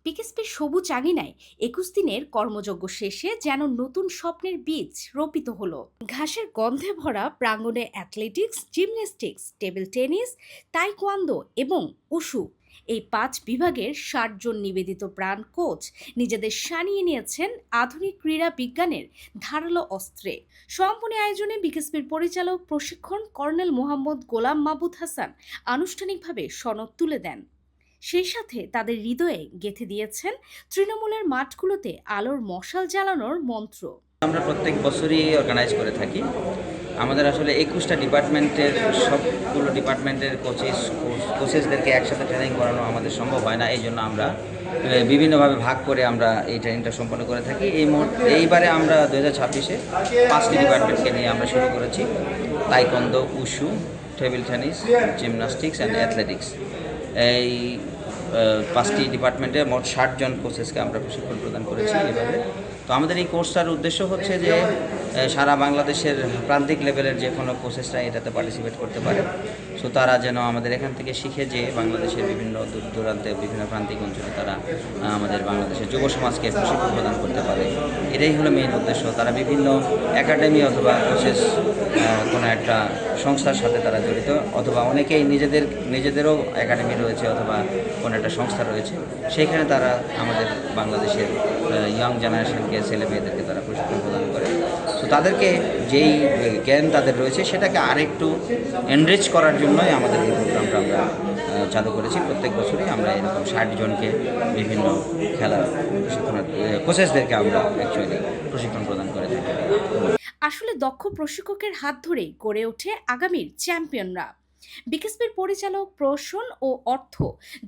বিকেএসপির সবুজ আঙিনায় ২১ দিনের কর্মযজ্ঞ শেষে যেন নতুন স্বপ্নের বীজ রোপিত হলো। ঘাসের গন্ধে ভরা প্রাঙ্গণে athletics, gymnastics, table tennis, taekwondo এবং উশু এই ৫ বিভাগের ৬০ জন নিবেদিত প্রাণ কোচ নিজেদের সানিয়ে নিয়েছেন আধুনিক ক্রীড়া বিজ্ঞানের ধারালো অস্ত্রে। সমাপনী আয়োজনে বিকেএসপির পরিচালক প্রশিক্ষণ কর্নেল মোহাম্মদ গোলাম মাহবুব হাসান আনুষ্ঠানিকভাবে সনদ তুলে দেন। সেই সাথে তাদের হৃদয়ে গেঁথে দিয়েছেন তৃণমূলের মাঠগুলোতে আলোর মশাল জ্বালানোর মন্ত্র। আমরা প্রত্যেক বছরই অর্গানাইজ করে থাকি। আমাদের আসলে ২১টা ডিপার্টমেন্টের সবগুলো ডিপার্টমেন্টের কোচেসদেরকে একসাথে ট্রেনিং করানো আমাদের সম্ভব হয় না। এই জন্য আমরা বিভিন্নভাবে ভাগ করে আমরা এই ট্রেনিংটা সম্পন্ন করে থাকি। এইবারে আমরা 2026-এ 5টি ডিপার্টমেন্টকে নিয়ে আমরা শুরু করেছি: taekwondo, wushu, table tennis, gymnastics and athletics. এই 5টি ডিপার্টমেন্টে মোট 60 জন কোচেসকে আমরা প্রশিক্ষণ প্রদান করেছি এভাবে। তো আমাদের এই কোর্সটার উদ্দেশ্য হচ্ছে যে সারা বাংলাদেশের প্রান্তিক লেভেলের যে কোনো কোচেসরা এটাতে পার্টিসিপেট করতে পারে। সো তারা যেন আমাদের এখান থেকে শিখে যে বাংলাদেশের বিভিন্ন দূর দূরান্তে বিভিন্ন প্রান্তিক অঞ্চলে তারা আমাদের বাংলাদেশের যুব সমাজকে প্রশিক্ষণ প্রদান করতে পারে। এটাই হলো মেইন উদ্দেশ্য। তারা বিভিন্ন একাডেমি অথবা কোচেস কোনো একটা সংস্থার সাথে তারা জড়িত, অথবা অনেকেই নিজেদেরও একাডেমি রয়েছে অথবা কোনো একটা সংস্থা রয়েছে, সেইখানে তারা আমাদের বাংলাদেশের ইয়াং জেনারেশনকে, ছেলে মেয়েদেরকে তারা প্রশিক্ষণ প্রদান করে। তো তাদেরকে যেই জ্ঞান তাদের রয়েছে সেটাকে আরেকটু এনরিচ করার জন্যই আমাদের এই প্রোগ্রামটা আমরা চালু করেছি। প্রত্যেক বছরই আমরা এরকম 60 জনকে বিভিন্ন খেলার প্রশিক্ষণ কোচেসদেরকে আমরা অ্যাকচুয়ালি প্রশিক্ষণ প্রদান করে থাকি। আসলে দক্ষ প্রশিক্ষকের হাত ধরেই গড়ে ওঠে আগামীর চ্যাম্পিয়নরা। বিকেএসপির পরিচালক প্রশাসন ও অর্থ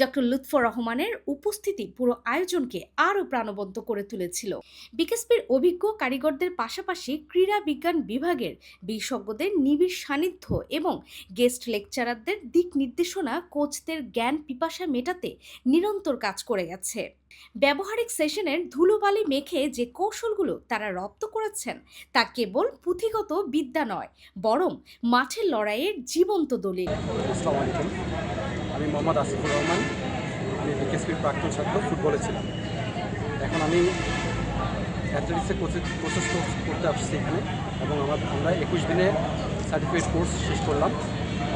ডক্টর লুৎফর রহমানের উপস্থিতি পুরো আয়োজনকে আরও প্রাণবন্ত করে তুলেছিল। বিকেএসপির অভিজ্ঞ কারিগরদের পাশাপাশি ক্রীড়া বিজ্ঞান বিভাগের বিশেষজ্ঞদের নিবিড় সান্নিধ্য এবং গেস্ট লেকচারারদের দিক নির্দেশনা কোচদের জ্ঞান পিপাসা মেটাতে নিরন্তর কাজ করে গেছে। ব্যবহারিক সেশনের ধুলোবালি মেখে যে কৌশলগুলো তারা রপ্ত করেছেন তা কেবল পুঁথিগত বিদ্যা নয়, বরং মাঠের লড়াইয়ের জীবন্ত দলিল। আসসালামু আলাইকুম, আমি মোহাম্মদ আসিফুর রহমান। আমি বিকেএসপির প্রাক্তন ছাত্র, ফুটবলে ছিলাম। এখন আমি অ্যাথলেটিক্সের কোর্স করতে আসছি এখানে, এবং আমরা 21 দিনে সার্টিফিকেট কোর্স শেষ করলাম।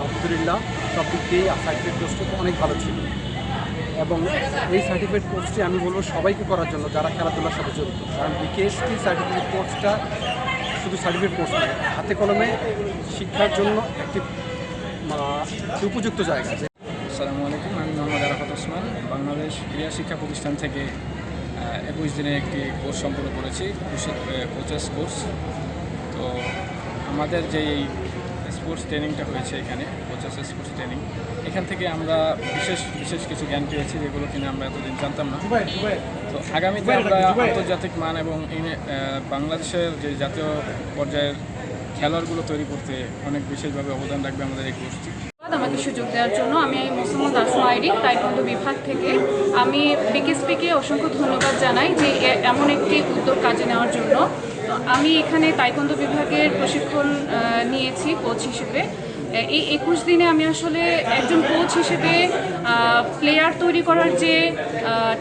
আলহামদুলিল্লাহ সব দিক দিয়েই সার্টিফিকেট কোর্সটা অনেক ভালো ছিল, এবং এই সার্টিফিকেট কোর্সটি আমি বলবো সবাইকে করার জন্য যারা খেলাধুলার সাথে জড়িত। কারণ বিকেএসপি সার্টিফিকেট কোর্সটা শুধু সার্টিফিকেট কোর্স নয়, হাতে কলমে শিক্ষার জন্য একটি উপযুক্ত জায়গা। আসসালামু আলাইকুম, আমি মোহাম্মদ আরাফাত ওসমান। বাংলাদেশ ক্রীড়া শিক্ষা প্রতিষ্ঠান থেকে 21 দিনের একটি কোর্স সম্পন্ন করেছি, কোচেস কোর্স। তো আমাদের যে স্পোর্টস ট্রেনিংটা হয়েছে এখানে, কোচেস স্পোর্টস ট্রেনিং, এখান থেকে আমরা বিশেষ কিছু জ্ঞান পেয়েছি যেগুলো কিনা আমরা এতদিন জানতাম না। তো আগামীতে আমরা আন্তর্জাতিক মান এবং বাংলাদেশের যে জাতীয় পর্যায়ের খেলোয়াড়গুলো তৈরি করতে অনেক বিশেষভাবে অবদান রাখবে আমাদের এই কোর্সটি। আমাকে সুযোগ দেওয়ার জন্য। আমি মোহাম্মদ আসমা আইডি, তাইকোয়ান্দো বিভাগ থেকে। আমি বিকেএসপিকে অসংখ্য ধন্যবাদ জানাই যে এমন একটি উদ্যোগ কাজে নেওয়ার জন্য। তো আমি এখানে তাইকোয়ান্দো বিভাগের প্রশিক্ষণ নিয়েছি কোচ হিসেবে। এই 21 দিনে আমি আসলে একজন কোচ হিসেবে প্লেয়ার তৈরি করার যে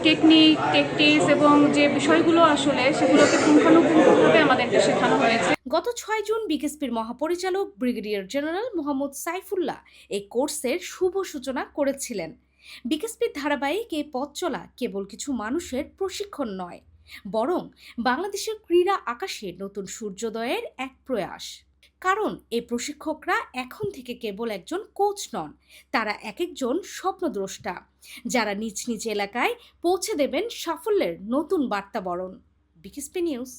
টেকনিক, ট্যাকটিক্স এবং যে বিষয়গুলো আসলে সেগুলোকে পুঙ্খানুপুঙ্খভাবে আমাদেরকে শেখানো হয়েছে। গত 6 জুন বিকেএসপির মহাপরিচালক ব্রিগেডিয়ার জেনারেল মোহাম্মদ সাইফুল্লাহ এই কোর্সের শুভ সূচনা করেছিলেন। বিকেএসপির ধারাবাহিক এই পথ চলা কেবল কিছু মানুষের প্রশিক্ষণ নয়, বরং বাংলাদেশের ক্রীড়া আকাশে নতুন সূর্যোদয়ের এক প্রয়াস। কারণ এই প্রশিক্ষকরা এখন থেকে কেবল একজন কোচ নন, তারা এক একজন স্বপ্নদ্রষ্টা, যারা নিজ নিজ এলাকায় পৌঁছে দেবেন সাফল্যের নতুন বার্তাবরণ। BKSP news.